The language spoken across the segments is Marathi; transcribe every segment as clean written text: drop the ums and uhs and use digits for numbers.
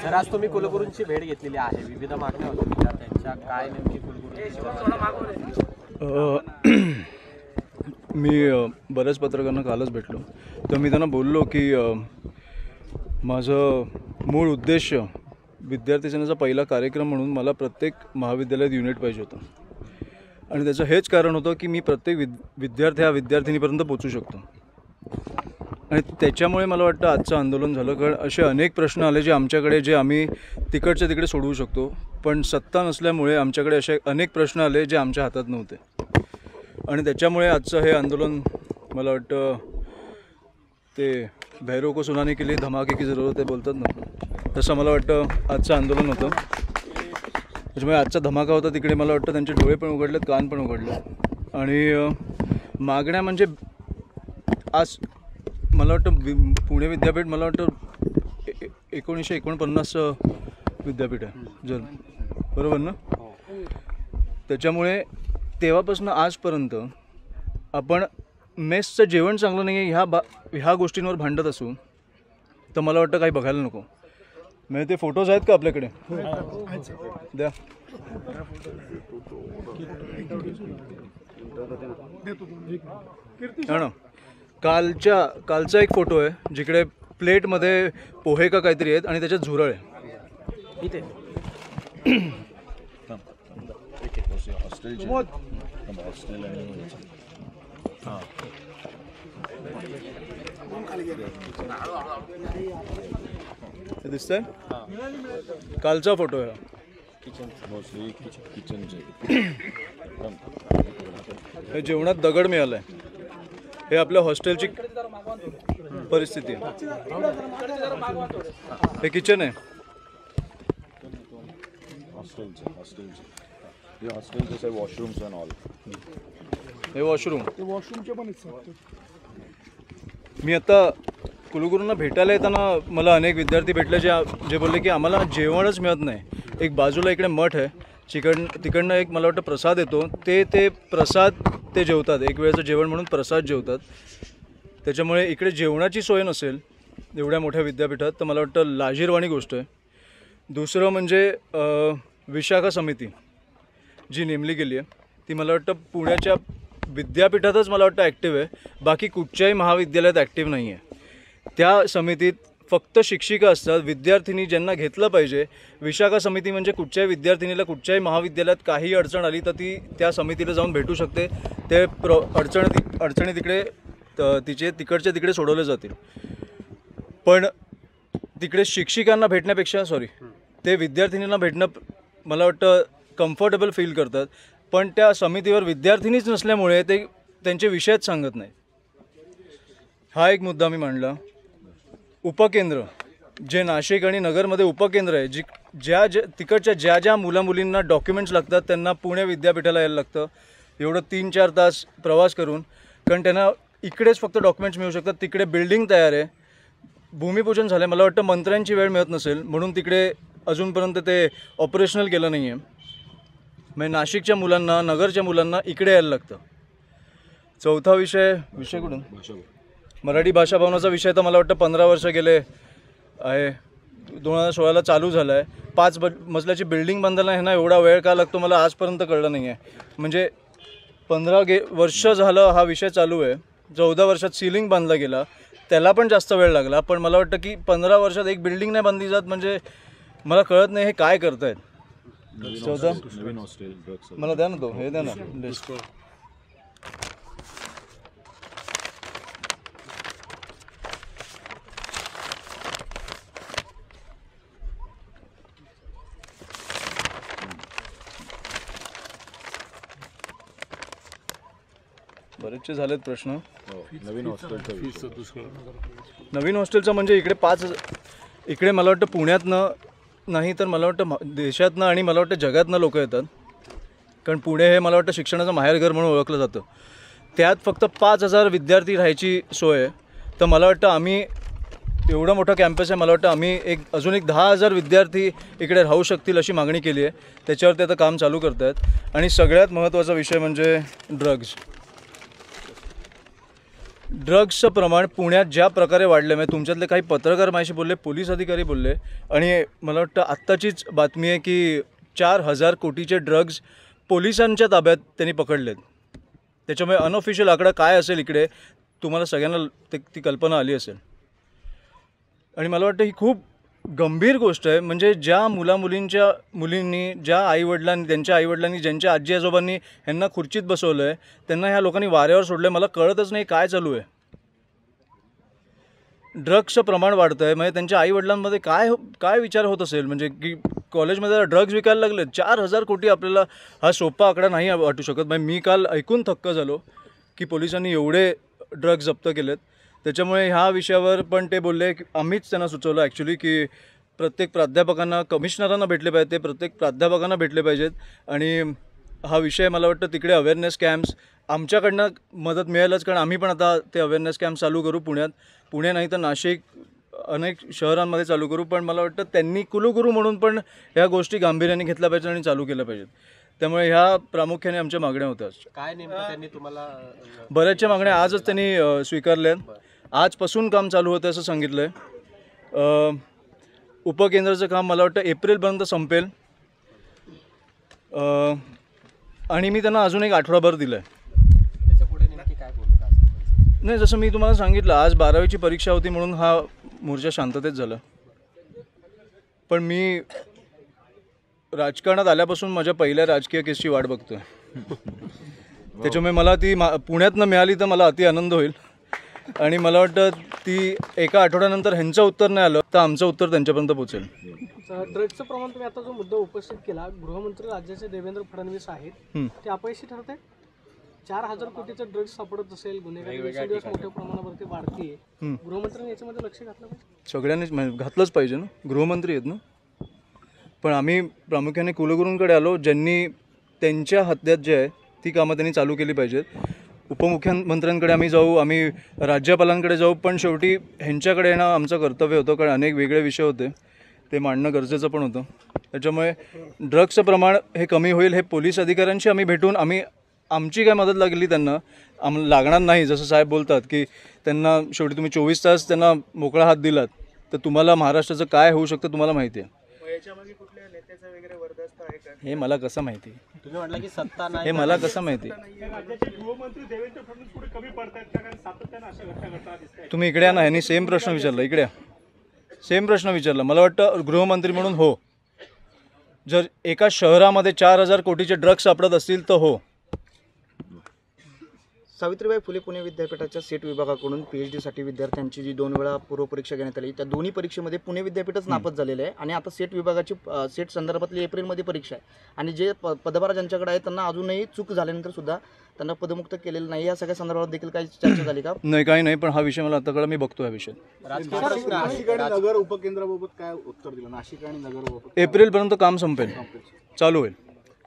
सर आज तुम्ही कुलगुरूंची भेट घेतलेली आहे, विविध मागण्या होत्या त्यांच्या, काय नेमकी मी बऱ्याच पत्रकारांना कालच भेटलो, तर मी त्यांना बोललो की माझं मूळ उद्देश विद्यार्थी सेनेचा पहिला कार्यक्रम म्हणून मला प्रत्येक महाविद्यालयात युनिट पाहिजे होतं आणि त्याचं हेच कारण होतं की मी प्रत्येक विद्यार्थी हा विद्यार्थिनीपर्यंत पोचू शकतो आणि त्याच्यामुळे मला वाटतं आजचं आंदोलन झालं. कारण असे अनेक प्रश्न आले जे आमच्याकडे, जे आम्ही तिकडच्या तिकडे सोडवू शकतो, पण सत्ता नसल्यामुळे आमच्याकडे असे अनेक प्रश्न आले जे आमच्या हातात नव्हते आणि त्याच्यामुळे आजचं हे आंदोलन मला वाटतं ते भैरव को सुनाने के लिए धमाके की ज़रूरत है बोलतात ना, तसं मला वाटतं आजचं आंदोलन होतं. त्याच्यामुळे आजचा धमाका होता. तिकडे मला वाटतं त्यांचे डोळे पण उघडलेत, कान पण उघडले आणि मागण्या म्हणजे आज मला वाटतं पुणे विद्यापीठ मला वाटतं 1949 विद्यापीठ आहे जर बरोबर ना. त्याच्यामुळे तेव्हापासून आजपर्यंत आपण मेसचं जेवण चांगलं नाही आहे ह्या गोष्टींवर भांडत असू तर मला वाटतं काही बघायला नको. म्हणजे ते फोटोज आहेत का आपल्याकडे, द्या. ना कालचा एक फोटो आहे जिकडे प्लेटमध्ये पोहे का काहीतरी आहेत आणि त्याच्यात झुरळ आहे. इथे दिसतंय, कालचा फोटो आहे. हे जेवणात दगड मिळालाय. हे आपल्या हॉस्टेलची परिस्थिती आहे. हे किचन आहे हॉस्टेलचे वॉशरूम्स अँड ऑल. हे वॉशरूमचे पण. मी आता कुलगुरूंना भेटायला येताना मला अनेक विद्यार्थी भेटले जे बोलले की आम्हाला जेवणच मिळत नाही. एक बाजूला इकडे मठ आहे, तिकडनं एक मला वाटतं प्रसाद येतो, ते प्रसाद ते जेवतात, एक वेळेचं जेवण म्हणून प्रसाद जेवतात. त्याच्यामुळे इकडे जेवणाची सोय नसेल एवढ्या मोठ्या विद्यापीठात तर मला वाटतं लाजिरवाणी गोष्ट आहे. दुसरं म्हणजे विशाखा समिती जी नेमली गेली आहे ती मला वाटतं पुण्याच्या विद्यापीठातच मला वाटतं ॲक्टिव्ह आहे, बाकी कुठच्याही महाविद्यालयात ॲक्टिव्ह नाही आहे. त्या समितीत फक्त शिक्षिका असतात, विद्यार्थिनी ज्यांना घेतलं पाहिजे. विशाखा समिती म्हणजे कुठच्याही विद्यार्थिनीला कुठच्याही महाविद्यालयात काही अडचण आली तर ती त्या समितीला जाऊन भेटू शकते. ते अडचणी तिकडे तिकडच्या तिकडे सोडवले जातील. पण तिकडे शिक्षिकांना भेटण्यापेक्षा ते विद्यार्थिनींना भेटणं मला वाटतं कम्फर्टेबल फील करतात. पण त्या समितीवर विद्यार्थिनीच नसल्यामुळे ते त्यांचे विषयच सांगत नाही. हा एक मुद्दा मी मांडला. उपकेंद्र जे नाशिक आणि नगरमध्ये उपकेंद्र आहे, तिकडच्या ज्या मुलामुलींना डॉक्युमेंट्स लागतात त्यांना पुणे विद्यापीठाला यायला लागतं एवढं 3-4 तास प्रवास करून, कारण त्यांना इकडेच फक्त डॉक्युमेंट्स मिळू शकतात. तिकडे बिल्डिंग तयार आहे, भूमिपूजन झालं आहे. मला वाटतं मंत्र्यांची वेळ मिळत नसेल म्हणून तिकडे अजूनपर्यंत ते ऑपरेशनल केलं नाही आहे. म्हणजे नाशिकच्या मुलांना, नगरच्या मुलांना इकडे यायला लागतं. चौथा विषय कुठून मराठी भाषा भवनाचा विषय तर मला वाटतं 15 वर्ष गेले आहे. 2016ला चालू झाला आहे. 5 मजल्याची बिल्डिंग बांधायला ह्यांना एवढा वेळ का लागतो मला आजपर्यंत कळलं नाही आहे. म्हणजे 15 वर्ष झालं हा विषय चालू आहे. 14 वर्षात सीलिंग बांधला गेला, त्याला पण जास्त वेळ लागला. पण मला वाटतं की 15 वर्षात एक बिल्डिंग नाही बांधली जात, म्हणजे मला कळत नाही हे काय करतायत. 14 मला द्या ना, तो हे द्या ना लिस्ट. बरेचसे झालेत प्रश्न. नवीन हॉस्टेलचं म्हणजे इकडे मला वाटतं पुण्यातनं नाही तर मला वाटतं देशातनं आणि मला वाटतं जगातनं लोक येतात. कारण पुणे हे मला वाटतं शिक्षणाचं माहेरघर म्हणून ओळखलं जातं. त्यात फक्त 5000 विद्यार्थी राहायची सोय आहे. तर मला वाटतं आम्ही एवढा मोठा कॅम्पस आहे, मला वाटतं आम्ही अजून एक 10,000 विद्यार्थी इकडे राहू शकतील अशी मागणी केली आहे. त्याच्यावर ते आता काम चालू करत आहेत. आणि सगळ्यात महत्त्वाचा विषय म्हणजे ड्रग्ज. ड्रग्सचं प्रमाण पुण्यात ज्या प्रकारे वाढलं म्हणजे तुमच्यातले काही पत्रकार माझ्याशी बोलले, पोलीस अधिकारी बोलले आणि मला वाटतं आत्ताचीच बातमी आहे की 4,000 कोटीचे ड्रग्ज पोलिसांच्या ताब्यात त्यांनी पकडलेत. त्याच्यामुळे अनऑफिशियल आकडा काय असेल इकडे तुम्हाला सगळ्यांना ती कल्पना आली असेल. आणि मला वाटतं ही खूप गंभीर गोष्ट आहे. म्हणजे ज्या मुलींनी ज्या आईवडिलांनी त्यांच्या आईवडिलांनी ज्यांच्या आजी आजोबांनी ह्यांना खुर्चीत बसवलं आहे त्यांना ह्या लोकांनी वाऱ्यावर सोडलं आहे. मला कळतच नाही काय चालू आहे. ड्रग्सचं प्रमाण वाढतं आहे म्हणजे त्यांच्या आईवडिलांमध्ये काय विचार होत असेल. म्हणजे की कॉलेजमध्ये ड्रग्ज विकायला लागले. 4,000 कोटी आपल्याला हा सोपा आकडा नाही वाटू शकत. म्हणजे मी काल ऐकून थक्क झालो की पोलिसांनी एवढे ड्रग्ज जप्त केलेत. त्याच्यामुळे ह्या विषयावर पण ते बोलले की आम्हीच त्यांना सुचवलं ॲक्च्युली की प्रत्येक प्राध्यापकांना कमिशनरांना भेटले पाहिजे, ते प्रत्येक प्राध्यापकांना भेटले पाहिजेत आणि हा विषय मला वाटतं तिकडे अवेअरनेस कॅम्प्स आमच्याकडनं मदत मिळेलच. कारण आम्ही पण आता ते अवेअरनेस कॅम्प चालू करू पुणे नाही तर नाशिक अनेक शहरांमध्ये चालू करू. पण मला वाटतं त्यांनी कुलगुरू म्हणून पण ह्या गोष्टी गांभीर्याने घेतल्या पाहिजेत आणि चालू केल्या पाहिजेत. त्यामुळे ह्या प्रामुख्याने आमच्या मागण्या होत्या. काय नेमकं त्यांनी तुम्हाला बऱ्याचशा मागण्या आजच त्यांनी स्वीकारल्या. आजपासून काम चालू होतं असं सांगितलं आहे. उपकेंद्राचं काम मला वाटतं एप्रिलपर्यंत संपेल आणि मी त्यांना अजून एक आठवडाभर दिलं आहे. त्याच्यापुढे नेमकी काय बोलत नाही, जसं मी तुम्हाला सांगितलं आज 12वीची परीक्षा होती म्हणून हा मोर्चा शांततेत झाला. पण मी राजकारणात आल्यापासून माझ्या पहिल्या राजकीय केसची वाट बघतोय. त्याच्यामुळे मला ती पुण्यातनं मिळाली तर मला अति आनंद होईल. आणि मला वाटतं ती एका आठवड्यानंतर ह्यांचं उत्तर नाही आलं तर आमचं उत्तर त्यांच्यापर्यंत पोहोचेल. ड्रग्जचं प्रमाण तुम्ही आता जो मुद्दा उपस्थित केला, गृहमंत्री राज्याचे देवेंद्र फडणवीस आहेत ते अपयशी ठरत आहेत. 4,000 कोटीचं ड्रग्ज सापडत असेल, गुन्हेगारी दिवसेंदिवस मोठ्या प्रमाणावरती वाढतीये. गृहमंत्र्यांनी याच्यामध्ये लक्ष घातलं पाहिजे. सगळ्यांनीच घातलंच पाहिजे ना, गृहमंत्री आहेत ना. पण आम्ही प्रामुख्याने कुलगुरूंकडे आलो ज्यांनी त्यांच्या हद्यात जे आहे ती कामं त्यांनी चालू केली पाहिजेत. उपमुख्यमंत्र्यांकडे आम्ही जाऊ, आम्ही राज्यपालांकडे जाऊ, पण शेवटी ह्यांच्याकडे येणं आमचं कर्तव्य होतं. कारण अनेक वेगळे विषय होते ते मांडणं गरजेचं पण होतं. त्याच्यामुळे ड्रग्सचं प्रमाण हे कमी होईल. हे पोलीस अधिकाऱ्यांशी आम्ही भेटून आमची काय मदत लागली त्यांना आम्हाला लागणार नाही. जसं साहेब बोलतात की त्यांना शेवटी तुम्ही 24 तास त्यांना मोकळा हात दिलात तर तुम्हाला महाराष्ट्राचं काय होऊ शकतं तुम्हाला माहिती आहे. हे मला कसं माहिती, तुम्ही म्हटलं की सत्ता नाही, हे मला कसं माहिती. तुम्ही इकडे या ना, ह्यांनी सेम प्रश्न विचारला. इकडे सेम प्रश्न विचारला. मला वाटतं गृहमंत्री म्हणून हो, जर एका शहरामध्ये 4,000 कोटीचे ड्रग्ज सापडत असतील तर हो. सावित्रीबाई फुले पुणे विद्यापीठाच्या सेट विभागाकडून PhD विद्यार्थ्यांची जी 2 वेळा पूर्वपरीक्षा घेण्यात आली, त्या दोन्ही परीक्षेमध्ये पुणे विद्यापीठच नापास झालेलं आहे. आणि आता सेट विभागाची सेट संदर्भातली एप्रिलमध्ये परीक्षा आहे आणि जे पदभार ज्यांच्याकडे आहे त्यांना अजूनही चूक झाल्यानंतर सुद्धा त्यांना पदमुक्त केलेलं नाही. या सगळ्या संदर्भात देखील काही चर्चा झाली का? नाही, काही नाही. पण हा विषय मला आता कळला, मी बघतो हा विषय. नाशिक आणि नगर उपकेंद्राबाबत काय उत्तर दिलं? नाशिक आणि नगर एप्रिलपर्यंत काम संपेल, चालू होईल.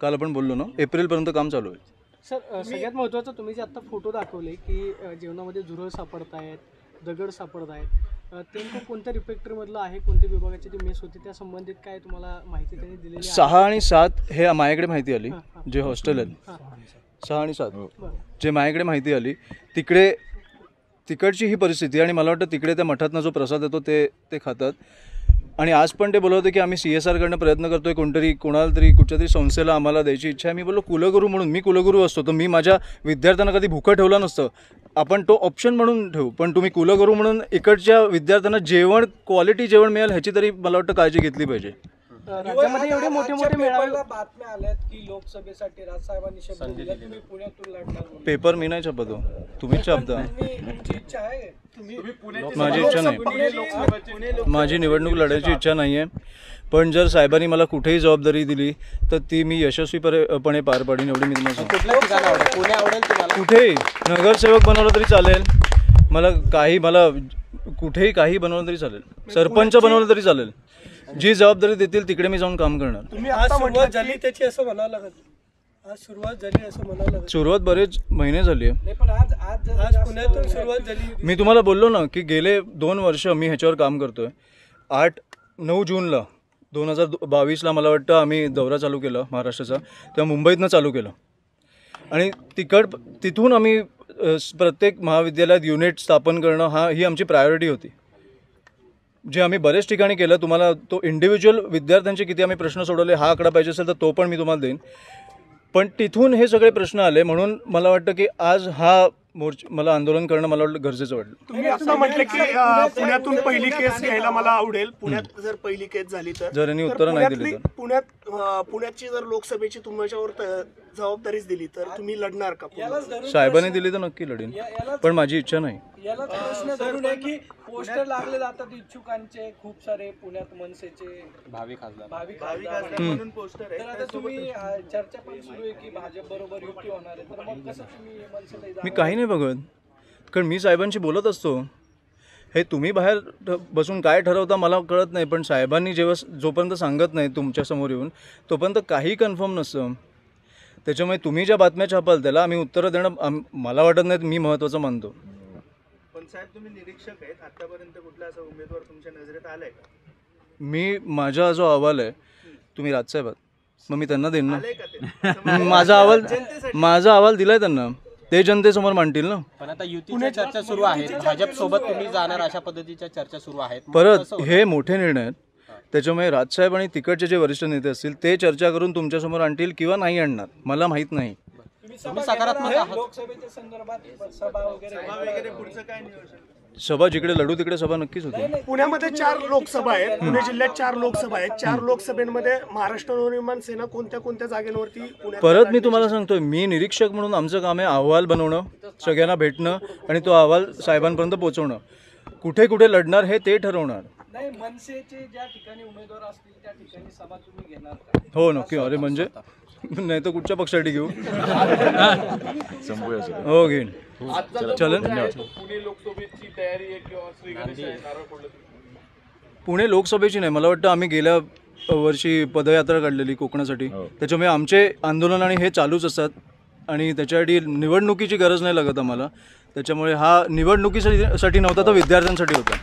काल आपण बोललो ना, एप्रिलपर्यंत काम चालू होईल. सर, सगळ्यात महत्त्वाचं तुम्ही जे आता फोटो दाखवले की जेवणामध्ये झुरळ सापडत आहेत, दगड सापडत आहेत, नेमकं कोणत्या रिफॅक्टरीमधलं आहे, कोणत्या विभागाची ती मेस होती, त्या संबंधित काय तुम्हाला माहिती त्यांनी दिलेली? 6 आणि 7 हे माझ्याकडे माहिती आली. जे हॉस्टेल आहेत 6 आणि 7 जे माझ्याकडे माहिती आली तिकडची ही परिस्थिती. आणि मला वाटतं तिकडे त्या मठातनं जो प्रसाद येतो ते खातात. आणि आज पण ते बोलत होते की आम्ही CSR कडनं प्रयत्न करतोय, कोणाला तरी कुठच्या तरी संस्थेला आम्हाला द्यायची इच्छा आहे. मी बोललो कुलगुरू म्हणून, मी कुलगुरू असतो तर मी माझ्या विद्यार्थ्यांना कधी भुकं ठेवलं नसतं. आपण तो ऑप्शन म्हणून ठेवू, पण तुम्ही कुलगुरू म्हणून इकडच्या विद्यार्थ्यांना क्वालिटी जेवण मिळेल ह्याची तरी मला वाटतं काळजी घेतली पाहिजे. राज्यामध्ये एवढे मोठे मेळावे बातम्या आल्यात की लोकसभेसाठी राजसाहेबांनी शब्द दिला, तुम्ही पुण्यातून लढणार. पेपर मी नाही छापतो, तुम्हीच छापता. तुमची इच्छा आहे? माझी इच्छा नाही, माझी निवडणूक लढायची इच्छा नाही आहे. पण जर साहेबांनी मला कुठेही जबाबदारी दिली तर ती मी यशस्वीपणे पार पाडीन, एवढी मी तुम्हाला सांगतो. कुठलं ठिकाण आवडेल? पुणे आवडेल तुम्हाला? कुठेही नगरसेवक बनवलं तरी चालेल, मला कुठेही काही बनवलं तरी चालेल, सरपंच बनवलं तरी चालेल. जी जबाबदारी देतील तिकडे मी जाऊन काम करणार. तुम्ही आज सुरुवात झाली त्याची असं म्हणावं लागत, आज सुरुवात झाली असं म्हणावं लागत. सुरुवात बरेच महिने झाली आहे. नाही, पण आज पुण्यातून सुरुवात झाली. मी तुम्हाला बोललो ना की गेले 2 वर्ष मी ह्याच्यावर काम करतोय. 8-9 जूनला 2022ला मला वाटतं आम्ही दौरा चालू केला महाराष्ट्राचा, तेव्हा मुंबईतनं चालू केलं. आणि तिथून आम्ही प्रत्येक महाविद्यालयात युनिट स्थापन करणं ही आमची प्रायोरिटी होती, जे आम्ही बरेच ठिकाणी केलं. तुम्हाला तो इंडिव्हिज्युअल विद्यार्थ्यांचे किती आम्ही प्रश्न सोडवले हा आकडा पाहिजे असेल तर तो पण मी तुम्हाला देईन. पण तिथून हे सगळे प्रश्न आले म्हणून मला वाटतं की आज हा मला आंदोलन करणं मला वाटलं गरजेचं वाटलं. तुम्ही आता म्हटलं की पुण्यातून पहिली केस घ्यायला मला आवडेल. पुण्यात जर पहिली केस झाली तर जर यांनी उत्तरं नाही दिली तर पुण्याची जर लोकसभेची तुमच्यावर जबाबदारीच दिली तर तुम्ही लढणार का? साहेबांनी दिली तर नक्की लढेन, पण माझी इच्छा नाही. याला प्रश्न धरून आहे की पोस्टर लागले जातात इच्छुकांचे खूप सारे पुण्यात मनसेचे भावी खासदार म्हणून पोस्टर आहे. तर आता तुम्ही चर्चा पण सुरू आहे की भाजप बरोबर युती होणार आहे, तर मग कसं तुम्ही मनसेला मी काही नाही बघत, कारण मी साहेबांशी बोलत असतो. हे तुम्ही बाहेर बसून काय ठरवता मला कळत नाही, पण साहेबांनी जोपर्यंत सांगत नाही तुमच्यासमोर येऊन तोपर्यंत काही कन्फर्म नसतं. त्याच्यामुळे तुम्ही ज्या बातम्या छापाल त्याला आम्ही उत्तरं देणं मला वाटत नाही मी महत्त्वाचं मानतो. पण साहेब तुम्ही निरीक्षक आहेत, आतापर्यंत कुठला असा उमेदवार तुमच्या नजरेत आलाय का? मी माझा जो अहवाल आहे तुम्ही राजसाहेब आहात मग मी त्यांना देईन ना. माझा अहवाल दिलाय त्यांना, ते जनतेसमोर मांडतील ना. पण आता युतीच्या चर्चा सुरू आहेत, भाजप सोबत तुम्ही जाणार अशा पद्धतीच्या चर्चा सुरू आहेत. परत हे मोठे निर्णय आहेत, त्याच्यामुळे राजसाहेब आणि तिकडचे जे वरिष्ठ नेते असतील ते चर्चा करून तुमच्यासमोर आणतील किंवा नाही आणणार मला माहीत नाही. तुम्ही सकारात्मक आहात. लोकसभेच्या संदर्भात सभा वगैरे पुढचं काय नियोजन? सभा जिकडे लढू तिकडे सभा नक्कीच होती. पुण्यामध्ये 4 लोकसभा आहेत, पुणे जिल्ह्यात 4 लोकसभा आहेत. 4 लोकसभेमध्ये महाराष्ट्र नवनिर्माण सेना कोणत्या जागेवरती परत मी तुम्हाला सांगतोय, मी निरीक्षक म्हणून आमचं काम आहे अहवाल बनवणं, सगळ्यांना भेटणं आणि तो अहवाल साहेबांपर्यंत पोहोचवणं. कुठे कुठे लढणार हे ते ठरवणार. नाही, मनसेचे ज्या ठिकाणी उमेदवार असतील त्या ठिकाणी सभा तुम्ही घेणार का? हो नक्की. अरे म्हणजे नाही तर कुठच्या पक्षासाठी घेऊ. हो घेईन. चलन. पुणे लोकसभेची नाही, मला वाटतं आम्ही गेल्या वर्षी पदयात्रा काढलेली कोकणासाठी, त्याच्यामुळे आमचे आंदोलन आणि हे चालूच असतात आणि त्याच्यासाठी निवडणुकीची गरज नाही लागत आम्हाला. त्याच्यामुळे हा निवडणुकीसाठी नव्हता तर विद्यार्थ्यांसाठी होता.